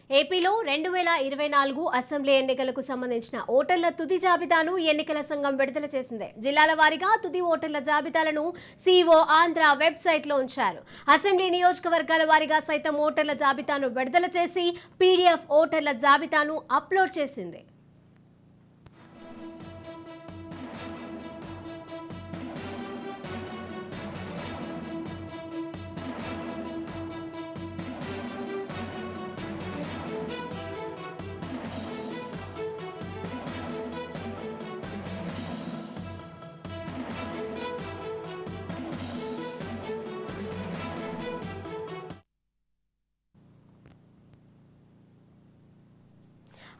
ఏపీలో 2024 అసెంబ్లీ ఎన్నికలకు సంబంధించిన ఓటర్ల తుది జాబితాను ఎన్నికల సంఘం విడుదల చేసింది. జిల్లాల వారీగా తుది ఓటర్ల జాబితాలను సీఓ ఆంధ్ర వెబ్సైట్లో ఉంచారు. అసెంబ్లీ నియోజకవర్గాల వారీగా సైతం ఓటర్ల జాబితాను విడుదల చేసి పీడీఎఫ్ ఓటర్ల జాబితాను అప్లోడ్ చేసింది.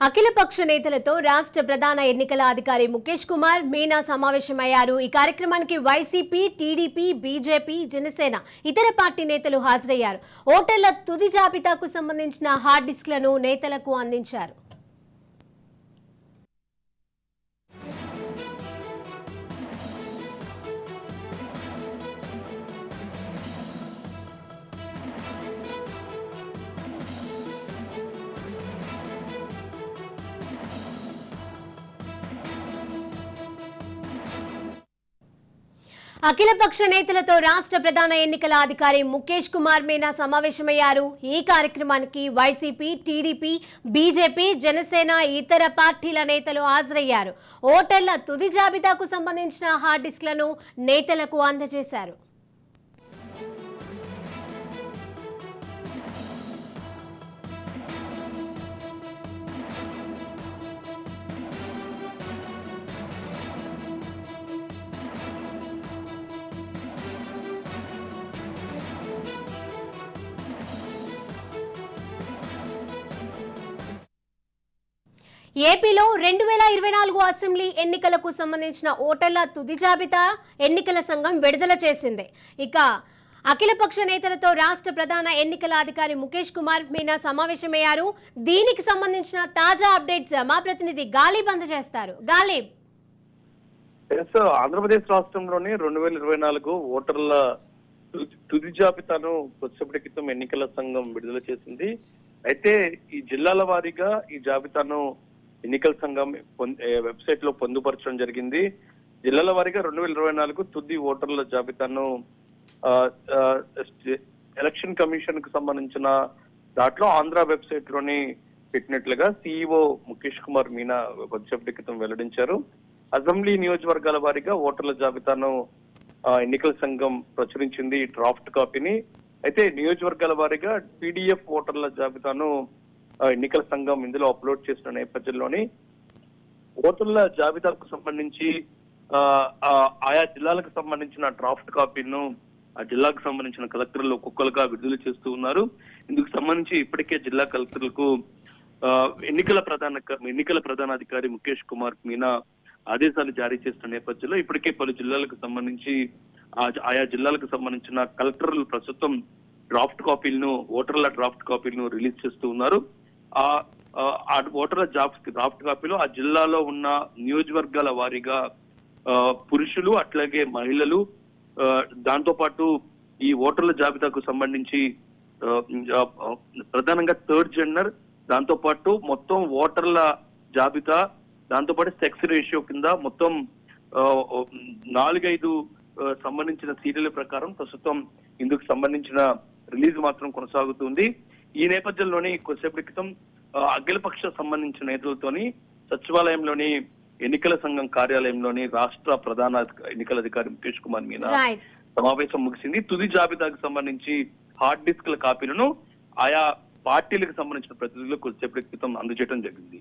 అఖిలపక్ష నేతలతో రాష్ట్ర ప్రధాన ఎన్నికల అధికారి ముఖేష్ కుమార్ మీనా సమావేశమయ్యారు. ఈ కార్యక్రమానికి వైసీపీ, టీడీపీ, బీజేపీ, జనసేన ఇతర పార్టీ నేతలు హాజరయ్యారు. ఓటర్ల తుది జాబితాకు సంబంధించిన హార్డ్ డిస్క్లను నేతలకు అందించారు. అఖిలపక్ష నేతలతో రాష్ట్ర ప్రధాన ఎన్నికల అధికారి ముఖేష్ కుమార్ మీనా సమావేశమయ్యారు. ఈ కార్యక్రమానికి వైసీపీ, టీడీపీ, బీజేపీ, జనసేన ఇతర పార్టీల నేతలు హాజరయ్యారు. ఓటర్ల తుది జాబితాకు సంబంధించిన హార్డ్ డిస్క్లను నేతలకు అందజేశారు. ఏపీలో 2024 అసెంబ్లీ ఎన్నికలకు సంబంధించిన ఓటర్ల తుది జాబితా ఎన్నికల సంఘం విడుదల చేసింది. ఇక అఖిలపక్ష నేతలతో రాష్ట్ర ప్రధాన ఎన్నికల అధికారి ముఖేష్ కుమార్ మీనా సమావేశమయ్యారు. దీనికి సంబంధించిన తాజా అప్డేట్స్ మా ప్రతినిధి గాలిబ్ అందజేస్తారు. గాలిబ్, ఆంధ్రప్రదేశ్ రాష్ట్రంలోని 2024 ఓటర్ల తుది జాబితాను కొద్దిసేపటి క్రితం ఎన్నికల సంఘం విడుదల చేసింది. అయితే ఈ జిల్లాల వారీగా ఈ జాబితాను ఎన్నికల సంఘం వెబ్సైట్ లో పొందుపరచడం జరిగింది. జిల్లాల వారీగా 2024 తుది ఓటర్ల జాబితాను ఎలక్షన్ కమిషన్ కు సంబంధించిన దాంట్లో ఆంధ్ర వెబ్సైట్ లోని పెట్టినట్లుగా సిఇఓ ముఖేష్ కుమార్ మీనా కొద్దిసేపటి క్రితం వెల్లడించారు. అసెంబ్లీ నియోజకవర్గాల వారీగా ఓటర్ల జాబితాను ఎన్నికల సంఘం ప్రచురించింది డ్రాఫ్ట్ కాపీని. అయితే నియోజకవర్గాల వారీగా పీడీఎఫ్ ఓటర్ల జాబితాను ఎన్నికల సంఘం ఇందులో అప్లోడ్ చేసిన నేపథ్యంలోని ఓటర్ల జాబితాకు సంబంధించి ఆయా జిల్లాలకు సంబంధించిన డ్రాఫ్ట్ కాపీను ఆ జిల్లాకు సంబంధించిన కలెక్టర్లు ఒక్కొక్కరుగా విడుదల చేస్తూ ఉన్నారు. ఇందుకు సంబంధించి ఇప్పటికే జిల్లా కలెక్టర్లకు ఎన్నికల ప్రధానాధికారి ముఖేష్ కుమార్ మీనా ఆదేశాలు జారీ చేసిన నేపథ్యంలో ఇప్పటికే పలు జిల్లాలకు సంబంధించి ఆయా జిల్లాలకు సంబంధించిన కలెక్టర్లు ప్రస్తుతం ఓటర్ల డ్రాఫ్ట్ కాపీలను రిలీజ్ చేస్తూ ఉన్నారు. ఆ ఓటర్ల డ్రాఫ్ట్ కాపీలో ఆ జిల్లాలో ఉన్న నియోజకవర్గాల వారీగా పురుషులు అట్లాగే మహిళలు, దాంతో పాటు ఈ ఓటర్ల జాబితాకు సంబంధించి ప్రధానంగా థర్డ్ జెండర్, దాంతో పాటు మొత్తం ఓటర్ల జాబితా, దాంతో పాటు సెక్స్ రేషియో కింద మొత్తం 4-5 సంబంధించిన సీరియల్ ప్రకారం ప్రస్తుతం ఇందుకు సంబంధించిన రిలీజ్ మాత్రం కొనసాగుతుంది. ఈ నేపథ్యంలోని కొద్దిసేపటి క్రితం అఖిలపక్ష సంబంధించిన నేతలతోని సచివాలయంలోని ఎన్నికల సంఘం కార్యాలయంలోని రాష్ట్ర ప్రధాన ఎన్నికల అధికారి ముఖేష్ కుమార్ మీనా సమావేశం ముగిసింది. తుది జాబితాకు సంబంధించి హార్డ్ డిస్క్ల కాపీలను ఆయా పార్టీలకు సంబంధించిన ప్రతినిధులు కొద్దిసేపటి క్రితం అందజేయడం జరిగింది.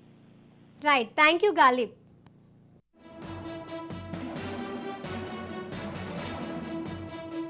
Right, thank you Ghalib.